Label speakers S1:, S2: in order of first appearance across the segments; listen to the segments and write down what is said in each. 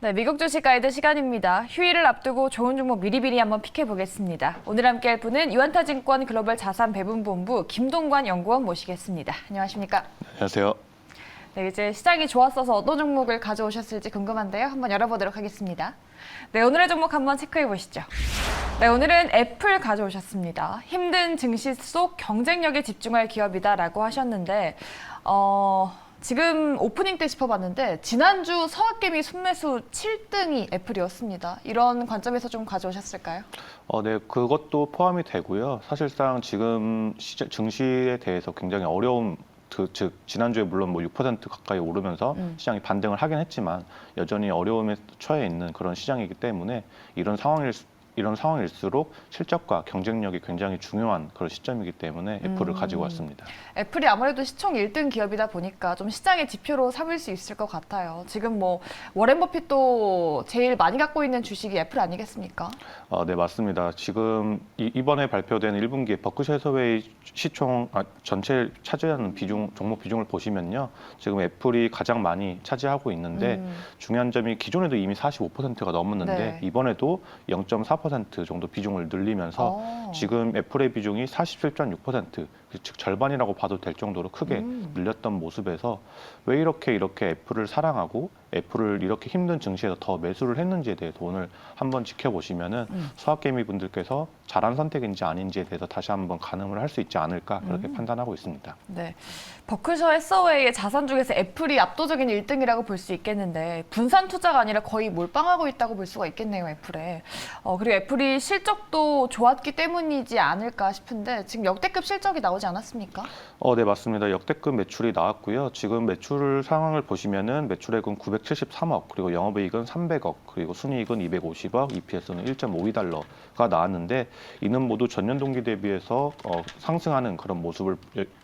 S1: 네, 미국 주식 가이드 시간입니다. 휴일을 앞두고 좋은 종목 미리미리 한번 픽해 보겠습니다. 오늘 함께할 분은 유한타증권 글로벌 자산 배분본부 김동관 연구원 모시겠습니다. 안녕하십니까?
S2: 안녕하세요.
S1: 네, 이제 시장이 좋았어서 어떤 종목을 가져오셨을지 궁금한데요. 한번 열어보도록 하겠습니다. 네, 오늘의 종목 한번 체크해 보시죠. 네, 오늘은 애플 가져오셨습니다. 힘든 증시 속 경쟁력에 집중할 기업이다라고 하셨는데, 지금 오프닝 때 짚어봤는데 지난주 서학개미 순매수 7등이 애플이었습니다. 이런 관점에서 좀 가져오셨을까요?
S2: 네, 그것도 포함이 되고요. 사실상 지금 증시에 대해서 굉장히 어려움, 즉 지난주에 물론 뭐 6% 가까이 오르면서 시장이 반등을 하긴 했지만 여전히 어려움에 처해 있는 그런 시장이기 때문에 이런 상황일수록 실적과 경쟁력이 굉장히 중요한 그런 시점이기 때문에 애플을 가지고 왔습니다.
S1: 애플이 아무래도 시총 1등 기업이다 보니까 좀 시장의 지표로 삼을 수 있을 것 같아요. 지금 뭐 워렌 버핏도 제일 많이 갖고 있는 주식이 애플 아니겠습니까?
S2: 네, 맞습니다. 지금 이번에 발표된 1분기 버크셔 해서웨이 시총 전체 차지하는 종목 비중을 보시면요. 지금 애플이 가장 많이 차지하고 있는데 중요한 점이 기존에도 이미 45%가 넘었는데
S1: 네.
S2: 이번에도 0.4% 정도 비중을 늘리면서 지금 애플의 비중이 47.6%, 즉 절반이라고 봐도 될 정도로 크게 늘렸던 모습에서 왜 이렇게 애플을 사랑하고 애플을 이렇게 힘든 증시에서 더 매수를 했는지에 대해서 오늘 한번 지켜보시면은 수학개미 분들께서 잘한 선택인지 아닌지에 대해서 다시 한번 가늠을 할 수 있지 않을까 그렇게 판단하고 있습니다.
S1: 네, 버크셔 해서웨이의 자산 중에서 애플이 압도적인 1등이라고 볼 수 있겠는데 분산 투자가 아니라 거의 몰빵하고 있다고 볼 수가 있겠네요, 애플에. 그리고 애플이 실적도 좋았기 때문이지 않을까 싶은데 지금 역대급 실적이 나오지 않았습니까?
S2: 네, 맞습니다. 역대급 매출이 나왔고요. 지금 매출 상황을 보시면은 매출액은 973억, 그리고 영업이익은 300억, 그리고 순이익은 250억, EPS는 1.52달러가 나왔는데 이는 모두 전년 동기 대비해서 상승하는 그런 모습을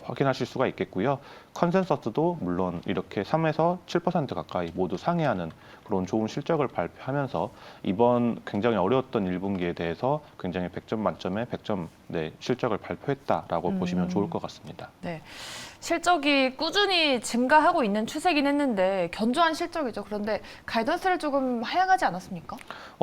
S2: 확인하실 수가 있겠고요. 컨센서스도 물론 이렇게 3에서 7% 가까이 모두 상회하는 그런 좋은 실적을 발표하면서 이번 굉장히 어려웠던 1분기에 대해서 굉장히 100점 만점에 100점 실적을 발표했다라고 보시면 좋을 것 같습니다.
S1: 네. 실적이 꾸준히 증가하고 있는 추세긴 했는데 견조한 실적이죠. 그런데 가이던스를 조금 하향하지 않았습니까?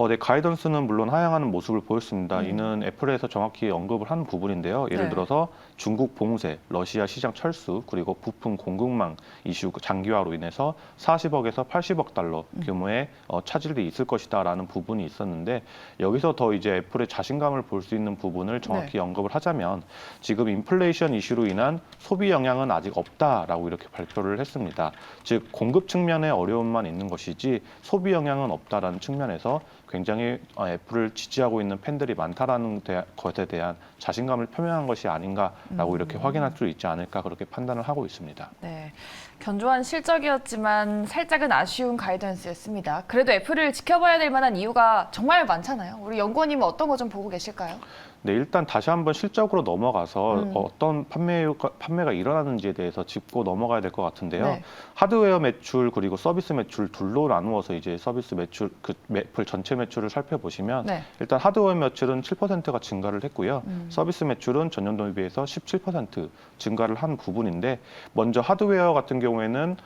S2: 네, 가이던스는 물론 하향하는 모습을 보였습니다. 이는 애플에서 정확히 언급을 한 부분인데요. 예를
S1: 네.
S2: 들어서 중국 봉쇄, 러시아 시장 철수, 그리고 부품 공급망 이슈 장기화로 인해서 40억에서 80억 달러 규모의 차질이 있을 것이다라는 부분이 있었는데 여기서 더 이제 애플의 자신감을 볼 수 있는 부분을 정확히 언급을 하자면 지금 인플레이션 이슈로 인한 소비 영향은 아직 없다라고 이렇게 발표를 했습니다. 즉 공급 측면에 어려움만 있는 것이지 소비 영향은 없다라는 측면에서 굉장히 애플을 지지하고 있는 팬들이 많다라는 것에 대한 자신감을 표명한 것이 아닌가라고 이렇게 확인할 수 있지 않을까 그렇게 판단을 하고 있습니다.
S1: 네, 견조한 실적이었지만 살짝은 아쉬운 가이던스였습니다. 그래도 애플을 지켜봐야 될 만한 이유가 정말 많잖아요. 우리 연구원님은 어떤 거 좀 보고 계실까요?
S2: 네, 일단 다시 한번 실적으로 넘어가서 어떤 판매가 일어나는지에 대해서 짚고 넘어가야 될 것 같은데요.
S1: 네.
S2: 하드웨어 매출 그리고 서비스 매출 둘로 나누어서 이제 서비스 매출 애플 전체 매출을 살펴보시면
S1: 네. 일단
S2: 하드웨어 매출은 7%가 증가를 했고요. 서비스 매출은 전년 도에 비해서 17% 증가를 한 부분인데 먼저 하드웨어 같은 경우에는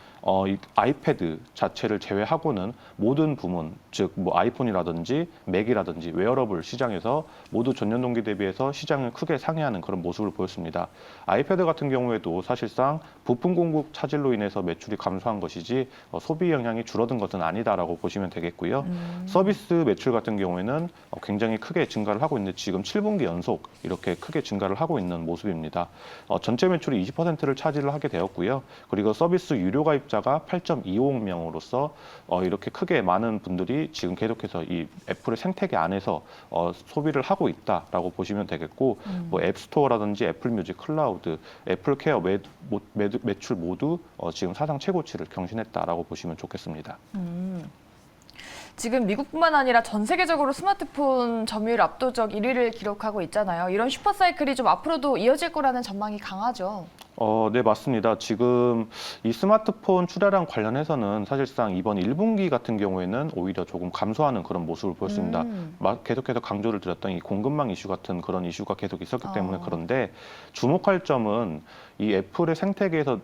S2: 이 아이패드 자체를 제외하고는 모든 부문, 즉 뭐 아이폰이라든지 맥이라든지 웨어러블 시장에서 모두 전년 동기 대비해서 시장을 크게 상회하는 그런 모습을 보였습니다. 아이패드 같은 경우에도 사실상 부품 공급 차질로 인해서 매출이 감소한 것이지 소비 영향이 줄어든 것은 아니다라고 보시면 되겠고요. 서비스 매출 같은 경우에는 굉장히 크게 증가를 하고 있는데 지금 7분기 연속 이렇게 크게 증가를 하고 있는 모습입니다. 전체 매출이 20%를 차지를 하게 되었고요. 그리고 서비스 유료 가입자가 8.25억 명으로서 이렇게 크게 많은 분들이 지금 계속해서 이 애플의 생태계 안에서 소비를 하고 있다라고 보시면 되겠고 뭐 앱스토어라든지 애플뮤직, 클라우드, 애플케어 매출 모두 지금 사상 최고치를 경신했다라고 보시면 좋겠습니다.
S1: 지금 미국뿐만 아니라 전 세계적으로 스마트폰 점유율 압도적 1위를 기록하고 있잖아요. 이런 슈퍼사이클이 좀 앞으로도 이어질 거라는 전망이 강하죠.
S2: 네, 맞습니다. 지금 이 스마트폰 출하량 관련해서는 사실상 이번 1분기 같은 경우에는 오히려 조금 감소하는 그런 모습을 보였습니다. 계속해서 강조를 드렸던 이 공급망 이슈 같은 그런 이슈가 계속 있었기 때문에 그런데 주목할 점은 이 애플의 생태계에서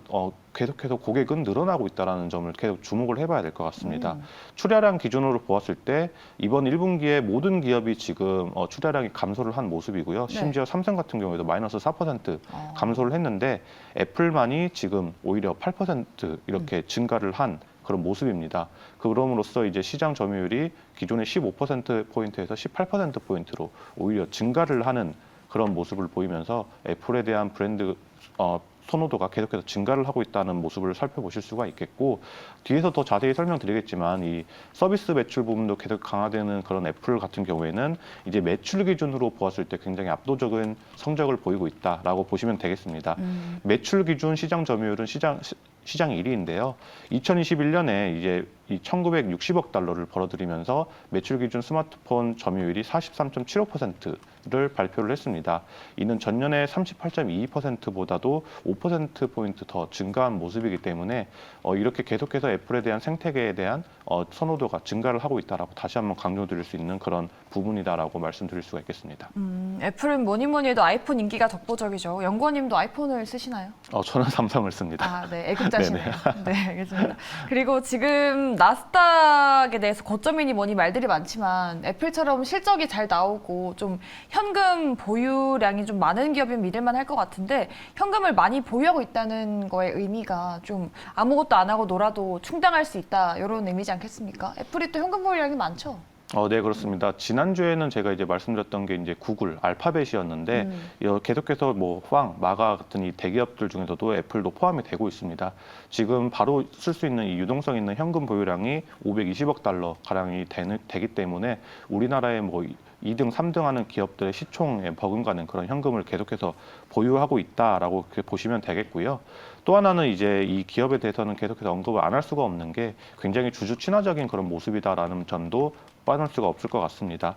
S2: 계속해서 고객은 늘어나고 있다는 점을 계속 주목을 해봐야 될 것 같습니다. 출하량 기준으로 보았을 때 이번 1분기에 모든 기업이 지금 출하량이 감소를 한 모습이고요.
S1: 네.
S2: 심지어 삼성 같은 경우에도 마이너스 4% 감소를 했는데 애플만이 지금 오히려 8% 이렇게 증가를 한 그런 모습입니다. 그럼으로써 이제 시장 점유율이 기존의 15%포인트에서 18%포인트로 오히려 증가를 하는 그런 모습을 보이면서 애플에 대한 브랜드 선호도가 계속해서 증가를 하고 있다는 모습을 살펴보실 수가 있겠고, 뒤에서 더 자세히 설명드리겠지만 이 서비스 매출 부분도 계속 강화되는 그런 애플 같은 경우에는 이제 매출 기준으로 보았을 때 굉장히 압도적인 성적을 보이고 있다라고 보시면 되겠습니다. 매출 기준 시장 점유율은 시장 1위인데요. 2021년에 이제 이 1,960억 달러를 벌어들이면서 매출 기준 스마트폰 점유율이 43.75%를 발표를 했습니다. 이는 전년의 38.22%보다도 5%포인트 더 증가한 모습이기 때문에 이렇게 계속해서 애플에 대한 생태계에 대한 선호도가 증가를 하고 있다라고 다시 한번 강조드릴 수 있는 그런 부분이다라고 말씀드릴 수가 있겠습니다.
S1: 애플은 뭐니 해도 아이폰 인기가 독보적이죠. 연구원님도 아이폰을 쓰시나요?
S2: 저는 삼성을 씁니다.
S1: 아, 네, 애국자시네요. 네, 알겠습니다. 그리고 지금 나스닥에 대해서 고점이니 뭐니 말들이 많지만 애플처럼 실적이 잘 나오고 좀 현금 보유량이 좀 많은 기업이면 믿을만 할 것 같은데 현금을 많이 보유하고 있다는 거의 의미가 좀 아무것도 안 하고 놀아도 충당할 수 있다 이런 의미지 않겠습니까? 애플이 또 현금 보유량이 많죠.
S2: 네, 그렇습니다. 지난주에는 제가 이제 말씀드렸던 게 이제 구글, 알파벳이었는데 계속해서 뭐 마가 같은 이 대기업들 중에서도 애플도 포함이 되고 있습니다. 지금 바로 쓸 수 있는 이 유동성 있는 현금 보유량이 520억 달러 가량이 되기 때문에 우리나라의 뭐 2등, 3등 하는 기업들의 시총에 버금가는 그런 현금을 계속해서 보유하고 있다라고 보시면 되겠고요. 또 하나는 이제 이 기업에 대해서는 계속해서 언급을 안 할 수가 없는 게 굉장히 주주 친화적인 그런 모습이다라는 점도 빠질 수가 없을 것 같습니다.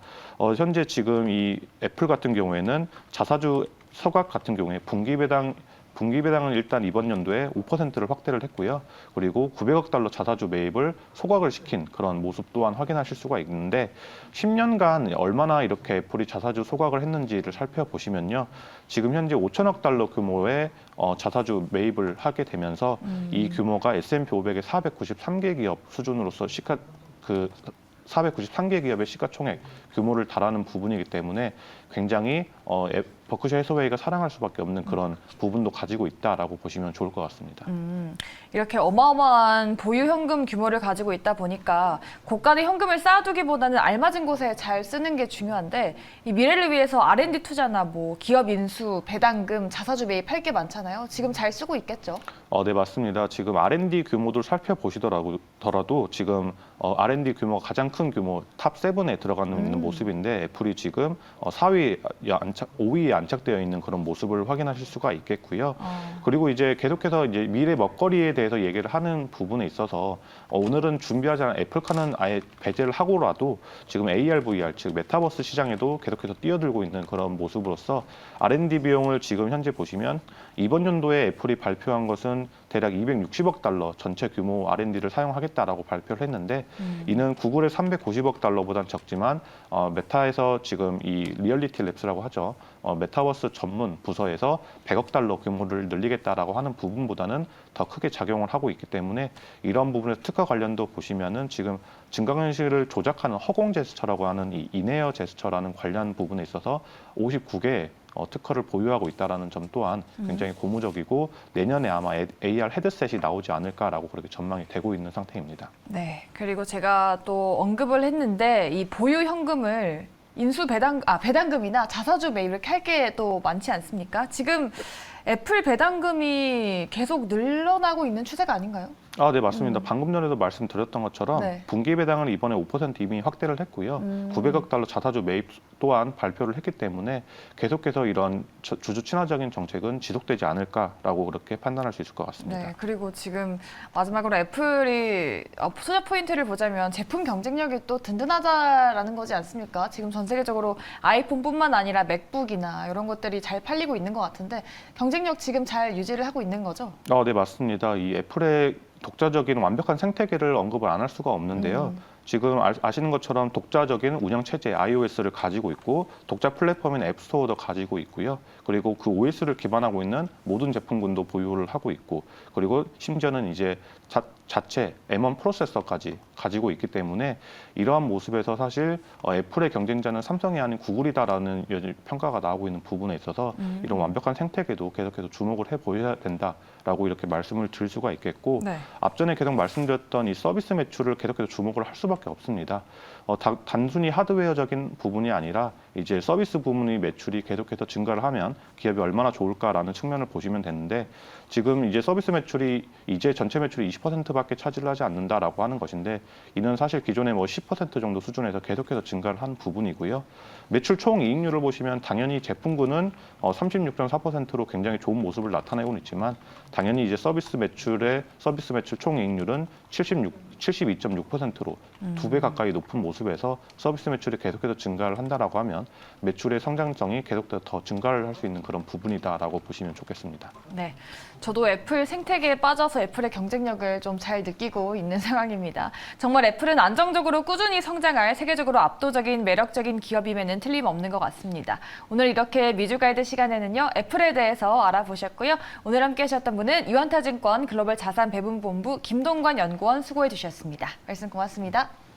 S2: 현재 지금 이 애플 같은 경우에는 자사주 서각 같은 경우에 분기 배당은 일단 이번 연도에 5%를 확대를 했고요. 그리고 900억 달러 자사주 매입을 소각을 시킨 그런 모습 또한 확인하실 수가 있는데 10년간 얼마나 이렇게 애플이 자사주 소각을 했는지를 살펴보시면요. 지금 현재 5천억 달러 규모의 자사주 매입을 하게 되면서 이 규모가 S&P 500의 493개 기업 수준으로서 493개 기업의 시가총액 규모를 달하는 부분이기 때문에 굉장히 버크셔 해서웨이가 사랑할 수밖에 없는 그런 부분도 가지고 있다라고 보시면 좋을 것 같습니다.
S1: 이렇게 어마어마한 보유 현금 규모를 가지고 있다 보니까 고가의 현금을 쌓아두기보다는 알맞은 곳에 잘 쓰는 게 중요한데 이 미래를 위해서 R&D 투자나 뭐 기업 인수, 배당금, 자사주 매입할 게 많잖아요. 지금 잘 쓰고 있겠죠?
S2: 네, 맞습니다. 지금 R&D 규모도 살펴보시더라도 지금 R&D 규모가 가장 큰 규모 탑 7에 들어가는 있는 모습인데 애플이 지금 5위에 안착되어 있는 그런 모습을 확인하실 수가 있겠고요. 그리고 이제 계속해서 이제 미래 먹거리에 대해서 얘기를 하는 부분에 있어서 오늘은 준비하지 않은 애플카는 아예 배제를 하고라도 지금 AR, VR 즉 메타버스 시장에도 계속해서 뛰어들고 있는 그런 모습으로서 R&D 비용을 지금 현재 보시면 이번 연도에 애플이 발표한 것은 대략 260억 달러 전체 규모 R&D를 사용하겠다라고 발표를 했는데 이는 구글의 390억 달러보다는 적지만 메타에서 지금 이 리얼리티 랩스라고 하죠. 메타버스 전문 부서에서 100억 달러 규모를 늘리겠다라고 하는 부분보다는 더 크게 작용을 하고 있기 때문에 이런 부분에서 특허 관련도 보시면은 지금 증강현실을 조작하는 허공 제스처라고 하는 이 인에어 제스처라는 관련 부분에 있어서 59개 특허를 보유하고 있다는 점 또한 굉장히 고무적이고 내년에 아마 AR 헤드셋이 나오지 않을까라고 그렇게 전망이 되고 있는 상태입니다.
S1: 네, 그리고 제가 또 언급을 했는데 이 보유 현금을 배당금이나 자사주 매입 이렇게 할 게 또 많지 않습니까? 지금 애플 배당금이 계속 늘어나고 있는 추세가 아닌가요?
S2: 네, 맞습니다. 방금 전에도 말씀드렸던 것처럼
S1: 네.
S2: 분기 배당을 이번에 5% 이미 확대를 했고요. 900억 달러 자사주 매입 또한 발표를 했기 때문에 계속해서 이런 주주 친화적인 정책은 지속되지 않을까라고 그렇게 판단할 수 있을 것 같습니다.
S1: 네, 그리고 지금 마지막으로 애플이 투자 포인트를 보자면 제품 경쟁력이 또 든든하다라는 거지 않습니까? 지금 전 세계적으로 아이폰뿐만 아니라 맥북이나 이런 것들이 잘 팔리고 있는 것 같은데 경쟁력 지금 잘 유지를 하고 있는 거죠?
S2: 네, 맞습니다. 이 애플의 독자적인 완벽한 생태계를 언급을 안 할 수가 없는데요. 지금 아시는 것처럼 독자적인 운영 체제 iOS를 가지고 있고 독자 플랫폼인 앱스토어도 가지고 있고요. 그리고 그 OS를 기반하고 있는 모든 제품군도 보유를 하고 있고, 그리고 심지어는 이제 자체 M1 프로세서까지 가지고 있기 때문에 이러한 모습에서 사실 애플의 경쟁자는 삼성이 아닌 구글이다라는 평가가 나오고 있는 부분에 있어서 이런 완벽한 생태계도 계속해서 주목을 해보셔야 된다라고 이렇게 말씀을 드릴 수가 있겠고,
S1: 네.
S2: 앞전에 계속 말씀드렸던 이 서비스 매출을 계속해서 주목을 할 수밖에 없습니다. 단순히 하드웨어적인 부분이 아니라 이제 서비스 부분의 매출이 계속해서 증가를 하면 기업이 얼마나 좋을까라는 측면을 보시면 되는데, 지금 이제 서비스 매출이 이제 전체 매출이 20%밖에 차지를 하지 않는다라고 하는 것인데, 이는 사실 기존의 뭐 10% 정도 수준에서 계속해서 증가를 한 부분이고요. 매출 총 이익률을 보시면 당연히 제품군은 36.4%로 굉장히 좋은 모습을 나타내고 있지만, 당연히 이제 서비스 매출 총 이익률은 72.6%로 2배 가까이 높은 모습에서 서비스 매출이 계속해서 증가를 한다라고 하면 매출의 성장성이 계속해서 더 증가를 할 수 있는 그런 부분이다라고 보시면 좋겠습니다.
S1: 네, 저도 애플 생태계에 빠져서 애플의 경쟁력을 좀 잘 느끼고 있는 상황입니다. 정말 애플은 안정적으로 꾸준히 성장할 세계적으로 압도적인 매력적인 기업임에는 틀림없는 것 같습니다. 오늘 이렇게 미주 가이드 시간에는요, 애플에 대해서 알아보셨고요. 오늘 함께 하셨던 분은 유한타증권 글로벌 자산 배분본부 김동관 연구원 수고해 주셨습니다. 말씀 고맙습니다.